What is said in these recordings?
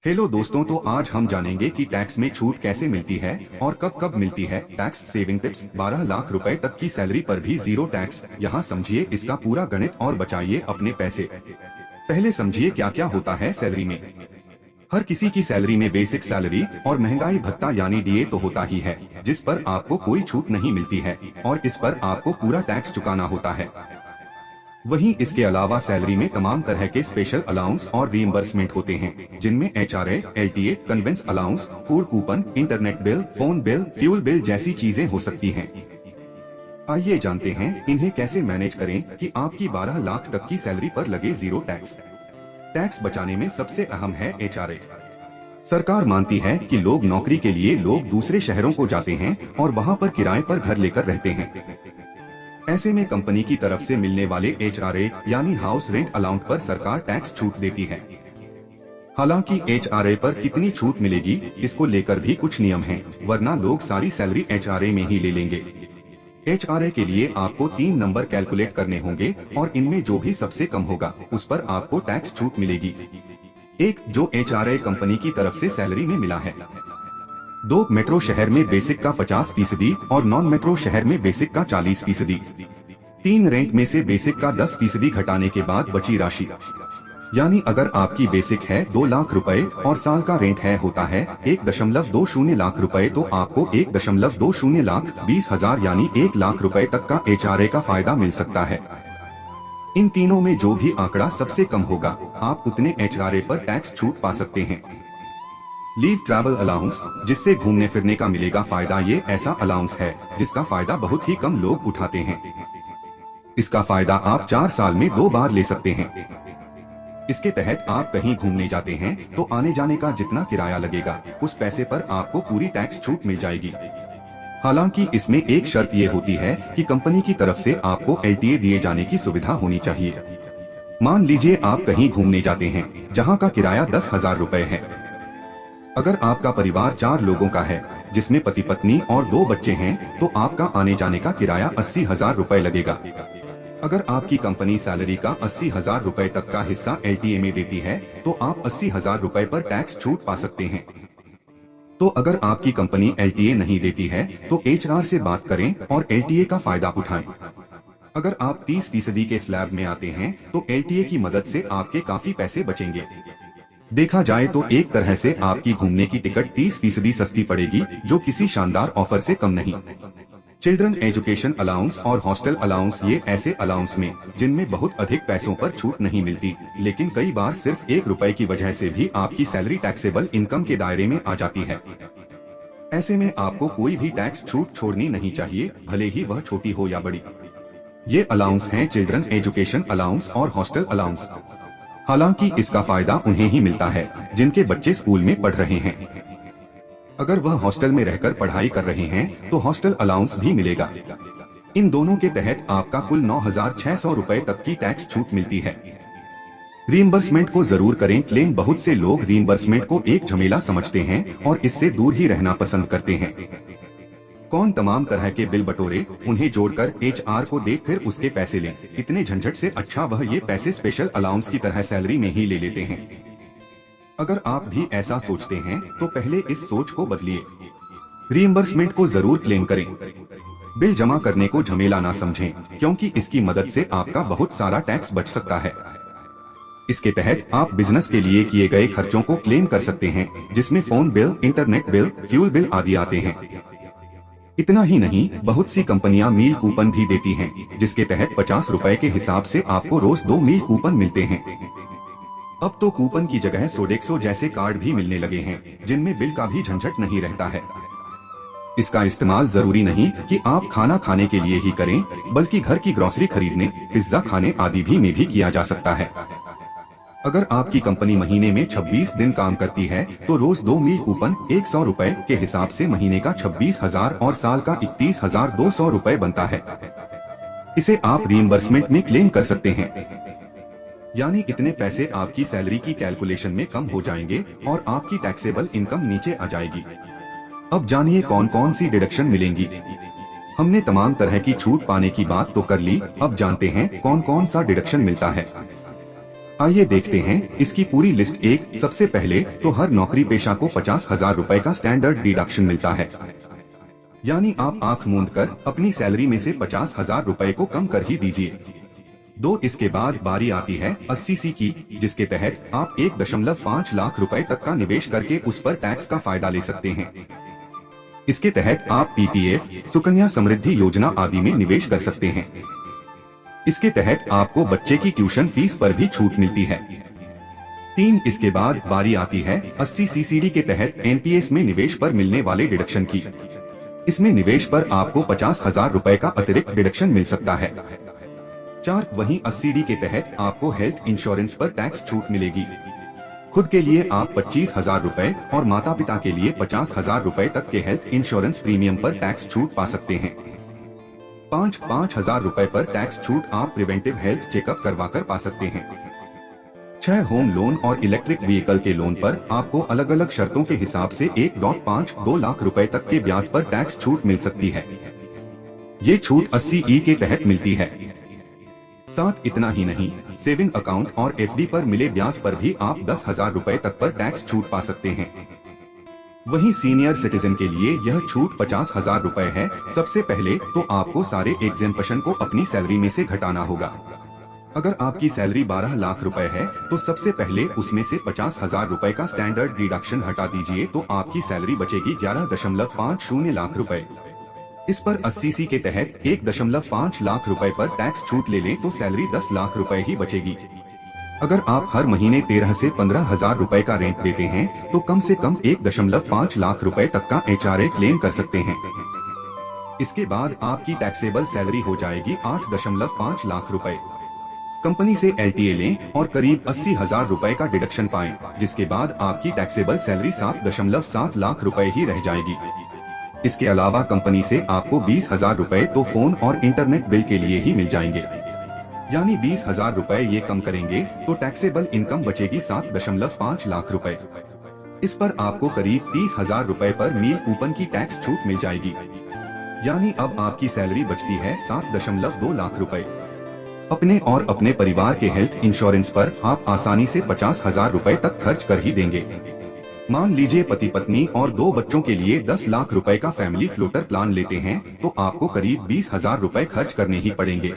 Hello दोस्तों, तो आज हम जानेंगे कि टैक्स में छूट कैसे मिलती है और कब कब मिलती है। Tax saving tips. 12 लाख रुपए तक की सैलरी पर भी जीरो टैक्स। यहाँ समझिए इसका पूरा गणित और बचाइए अपने पैसे। पहले समझिए क्या क्या होता है सैलरी में। हर किसी की सैलरी में बेसिक सैलरी और महंगाई भत्ता यानी डीए तो होता ही है, जिस पर आपको कोई छूट नहीं मिलती है और इस पर आपको पूरा टैक्स चुकाना होता है। वहीं इसके अलावा सैलरी में तमाम तरह के स्पेशल अलाउंस और रीइंबर्समेंट होते हैं, जिनमें HRA, LTA, convince allowance, food coupon, internet bill, phone bill, fuel bill जैसी चीजें हो सकती हैं। आइए जानते हैं इन्हें कैसे मैनेज करें कि आपकी 12 लाख तक की सैलरी पर लगे जीरो टैक्स। टैक्स बचाने में सबसे अहम है एचआरए। सरकार मानती है कि लोग नौकरी के लिए दूसरे शहरों को जाते हैं और वहां पर किराए पर घर लेकर रहते हैं। ऐसे में कंपनी की तरफ से मिलने वाले एचआरए यानी हाउस रेंट अलाउंट पर सरकार टैक्स छूट देती है। हालांकि एचआरए पर कितनी छूट मिलेगी इसको लेकर भी कुछ नियम हैं, वरना लोग सारी सैलरी एचआरए में ही ले लेंगे। एचआरए के लिए आपको 3 नंबर कैलकुलेट करने होंगे और इनमें जो भी सबसे कम होगा उस पर आपको टैक्स छूट मिलेगी। एक, जो एचआरए कंपनी की तरफ से सैलरी में मिला है। 2, मेट्रो शहर में बेसिक का 50% और नॉन मेट्रो शहर में बेसिक का 40%। 3, रेंट में से बेसिक का 10% घटाने के बाद बची राशि। यानी अगर आपकी बेसिक है 2 लाख रुपए और साल का रेंट होता है 1.20 लाख रुपए, तो आपको 1.20 लाख 20,000 यानी 1 लाख रुपए तक का एचआरए का फायदा मिल सकता है। इन तीनों में जो भी आंकड़ा सबसे कम होगा आप उतने एचआरए पर टैक्स छूट पा सकते हैं। लीव ट्रैवल अलाउंस, जिससे घूमने फिरने का मिलेगा फायदा। ये ऐसा अलाउंस है जिसका फायदा बहुत ही कम लोग उठाते हैं। इसका फायदा आप 4 साल में 2 बार ले सकते हैं। इसके तहत आप कहीं घूमने जाते हैं तो आने जाने का जितना किराया लगेगा उस पैसे पर आपको पूरी टैक्स छूट मिल जाएगी। हालांकि इसमें एक शर्त ये होती है कि कंपनी की तरफ से आपको एलटीए दिए जाने की सुविधा होनी चाहिए। मान लीजिए आप कहीं घूमने जाते हैं जहां का किराया 10,000 रुपए है। अगर आपका परिवार 4 लोगों का है, जिसमें पति पत्नी और 2 बच्चे हैं, तो आपका आने जाने का किराया 80,000 रुपए लगेगा। अगर आपकी कंपनी सैलरी का 80,000 रुपए तक का हिस्सा एलटीए में देती है तो आप 80,000 रुपए पर टैक्स छूट पा सकते हैं। तो अगर आपकी कंपनी एलटीए नहीं देती है तो एचआर से बात करें और एलटीए का फायदा उठाएं। अगर आप 30% के स्लैब में आते हैं तो एलटीए की मदद से आपके काफी पैसे बचेंगे। देखा जाए तो एक तरह से आपकी घूमने की टिकट 30% सस्ती पड़ेगी, जो किसी शानदार ऑफर से कम नहीं। चिल्ड्रन एजुकेशन अलाउंस और हॉस्टल अलाउंस, ये ऐसे अलाउंस में जिनमें बहुत अधिक पैसों पर छूट नहीं मिलती, लेकिन कई बार सिर्फ 1 रुपए की वजह से भी आपकी सैलरी टैक्सेबल इनकम के दायरे में आ जाती है। ऐसे में आपको कोई भी टैक्स छूट छोड़नी नहीं चाहिए, भले ही वह छोटी हो या बड़ी। ये अलाउंस हैं चिल्ड्रन एजुकेशन अलाउंस और हॉस्टल अलाउंस। हालांकि इसका फायदा उन्हें ही मिलता है जिनके बच्चे स्कूल में पढ़ रहे हैं। अगर वह हॉस्टल में रहकर पढ़ाई कर रहे हैं तो हॉस्टल अलाउंस भी मिलेगा। इन दोनों के तहत आपका कुल 9,600 रुपए तक की टैक्स छूट मिलती है। रीइंबर्समेंट को जरूर करें क्लेम। बहुत से लोग रीइंबर्समेंट को एक झमेला समझते हैं और इससे दूर ही रहना पसंद करते हैं। कौन तमाम तरह के बिल बटोरे, उन्हें जोड़कर एचआर को दे फिर उसके पैसे लें। इतने झंझट से अच्छा वह ये पैसे स्पेशल अलाउंस की तरह सैलरी में ही ले लेते हैं। अगर आप भी ऐसा सोचते हैं तो पहले इस सोच को बदलिए। रीइंबर्समेंट को जरूर क्लेम करें। बिल जमा करने को झमेला ना समझें, क्योंकि इसकी मदद से आपका बहुत सारा टैक्स बच सकता है। इसके तहत आप बिजनेस के लिए किए गए खर्चों को क्लेम कर सकते हैं, जिसमें phone bill, internet bill, fuel bill आदि आते हैं। इतना ही नहीं, बहुत सी कंपनियां मील कूपन भी देती हैं, जिसके तहत 50 रुपए के हिसाब से आपको रोज 2 मील कूपन मिलते हैं। अब तो कूपन की जगह सोडेक्सो जैसे कार्ड भी मिलने लगे हैं, जिनमें बिल का भी झंझट नहीं रहता है। इसका इस्तेमाल जरूरी नहीं कि आप खाना खाने के लिए ही करें, बल्कि घर की ग्रोसरी खरीदने, पिज्जा खाने आदि भी में भी किया जा सकता है। अगर आपकी कंपनी महीने में 26 दिन काम करती है तो रोज 2 मील कूपन 100 रुपए के हिसाब से महीने का 26,000 और साल का 31,200 रुपए बनता है। इसे आप रीइंबर्समेंट में क्लेम कर सकते हैं। यानी इतने पैसे आपकी सैलरी की कैलकुलेशन में कम हो जाएंगे और आपकी टैक्सेबल इनकम नीचे आ जाएगी। अब जानिए कौन कौन सी डिडक्शन मिलेंगी। हमने तमाम तरह की छूट पाने की बात तो कर ली, अब जानते हैं कौन कौन सा डिडक्शन मिलता है। आइए देखते हैं इसकी पूरी लिस्ट। एक, सबसे पहले तो हर नौकरी पेशा को 50,000 रुपए का स्टैंडर्ड डिडक्शन मिलता है, यानी आप आंख मूंद कर अपनी सैलरी में से 50,000 रुपए को कम कर ही दीजिए। 2, इसके बाद बारी आती है 80C की, जिसके तहत आप 1.5 लाख रुपए तक का निवेश करके उस पर टैक्स का फायदा ले सकते हैं। इसके तहत आप PPF, सुकन्या समृद्धि योजना आदि में निवेश कर सकते हैं। इसके तहत आपको बच्चे की ट्यूशन फीस पर भी छूट मिलती है। 3, इसके बाद बारी आती है 80CCD के तहत NPS में निवेश पर मिलने वाले डिडक्शन की। इसमें निवेश पर आपको 50,000 रुपए का अतिरिक्त डिडक्शन मिल सकता है। 4, वहीं 80D के तहत आपको हेल्थ इंश्योरेंस पर टैक्स छूट मिलेगी। खुद के लिए आप 25,000 रुपए और माता पिता के लिए 50,000 रुपए तक के हेल्थ इंश्योरेंस प्रीमियम पर टैक्स छूट पा सकते हैं। 5,000 रुपए पर टैक्स छूट आप प्रिवेंटिव हेल्थ चेकअप करवाकर पा सकते हैं। 6, होम लोन और इलेक्ट्रिक व्हीकल के लोन पर आपको अलग अलग शर्तों के हिसाब से 1.52 लाख रुपए तक के ब्याज पर टैक्स छूट मिल सकती है। ये छूट 80E के तहत मिलती है। 7, इतना ही नहीं, सेविंग अकाउंट और FD पर मिले ब्याज पर भी आप 10,000 रुपए तक पर टैक्स छूट पा सकते हैं। वहीं सीनियर सिटीजन के लिए यह छूट 50,000 रुपए है। सबसे पहले तो आपको सारे एग्जेम्पशन को अपनी सैलरी में से घटाना होगा। अगर आपकी सैलरी 12 लाख रुपए है तो सबसे पहले उसमें से 50,000 रुपए का स्टैंडर्ड डिडक्शन हटा दीजिए तो आपकी सैलरी बचेगी 11.50 लाख रुपए। इस पर 80C के तहत 1.5 लाख रुपए पर टैक्स छूट ले लें तो सैलरी 10 लाख रुपए ही बचेगी। अगर आप हर महीने 13 से 15,000 रुपए का रेंट देते हैं तो कम से कम 1.5 लाख रुपए तक का HRA क्लेम कर सकते हैं। इसके बाद आपकी टैक्सेबल सैलरी हो जाएगी 8.5 लाख रुपए। कंपनी से LTA लें और करीब 80,000 रुपए का डिडक्शन पाएं, जिसके बाद आपकी टैक्सेबल सैलरी 7.7 लाख रुपए ही रह जाएगी। इसके अलावा कंपनी से आपको 20,000 रुपए तो फोन और इंटरनेट बिल के लिए ही मिल जाएंगे, यानी 20,000 रुपए ये कम करेंगे तो टैक्सेबल इनकम बचेगी 7.5 लाख रुपए। इस पर आपको करीब 30,000 रुपए पर मील कूपन की टैक्स छूट मिल जाएगी, यानी अब आपकी सैलरी बचती है 7.2 लाख रुपए। अपने और अपने परिवार के हेल्थ इंश्योरेंस पर आप आसानी से 50,000 रुपए तक खर्च कर ही देंगे। मान लीजिए पति पत्नी और 2 बच्चों के लिए 10 लाख रुपए का फैमिली फ्लोटर प्लान लेते हैं तो आपको करीब 20,000 रुपए खर्च करने ही पड़ेंगे।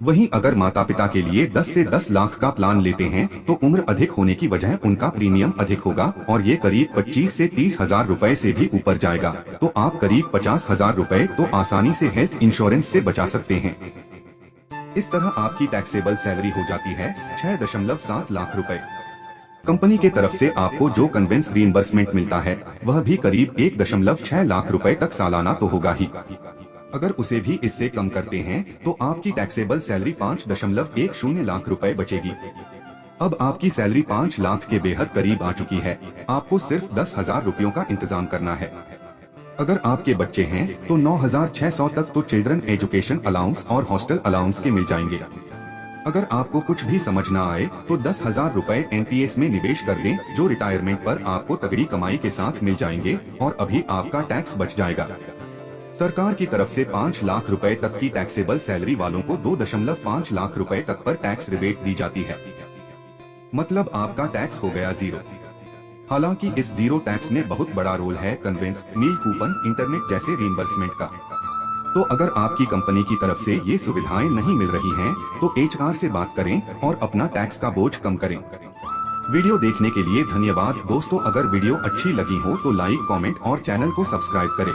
वहीं अगर माता पिता के लिए 10 से 10 लाख का प्लान लेते हैं तो उम्र अधिक होने की वजह उनका प्रीमियम अधिक होगा और ये करीब 25 से 30,000 रुपए से भी ऊपर जाएगा, तो आप करीब 50,000 रुपए तो आसानी से हेल्थ इंश्योरेंस से बचा सकते हैं। इस तरह आपकी टैक्सेबल सैलरी हो जाती है 6.7 लाख रुपए। कंपनी के तरफ से आपको जो कन्वेंस रीइंबर्समेंट मिलता है वह भी करीब 1.6 लाख रुपए तक सालाना तो होगा ही। अगर उसे भी इससे कम करते हैं तो आपकी टैक्सेबल सैलरी 5.10 लाख रुपए बचेगी। अब आपकी सैलरी 5 लाख के बेहद करीब आ चुकी है। आपको सिर्फ 10,000 रुपयों का इंतजाम करना है। अगर आपके बच्चे हैं तो 9,600 तक तो चिल्ड्रन एजुकेशन अलाउंस और हॉस्टल अलाउंस के मिल जाएंगे। अगर आपको कुछ भी समझ ना आए तो 10,000 रुपए NPS में निवेश कर दें, जो रिटायरमेंट पर आपको तगड़ी कमाई के साथ मिल जाएंगे और अभी आपका टैक्स बच जाएगा। सरकार की तरफ से 5 लाख रुपए तक की टैक्सेबल सैलरी वालों को 2.5 लाख रुपए तक पर टैक्स रिबेट दी जाती है, मतलब आपका टैक्स हो गया 0। हालांकि इस 0 टैक्स में बहुत बड़ा रोल है कन्वेंस, मील कूपन, इंटरनेट जैसे रीइंबर्समेंट का। तो अगर आपकी कंपनी की तरफ से ये सुविधाएं नहीं मिल रही हैं, तो HR से बात करें और अपना टैक्स का बोझ कम करें। वीडियो देखने के लिए धन्यवाद दोस्तों। अगर वीडियो अच्छी लगी हो तो लाइक, कमेंट और चैनल को सब्सक्राइब करें।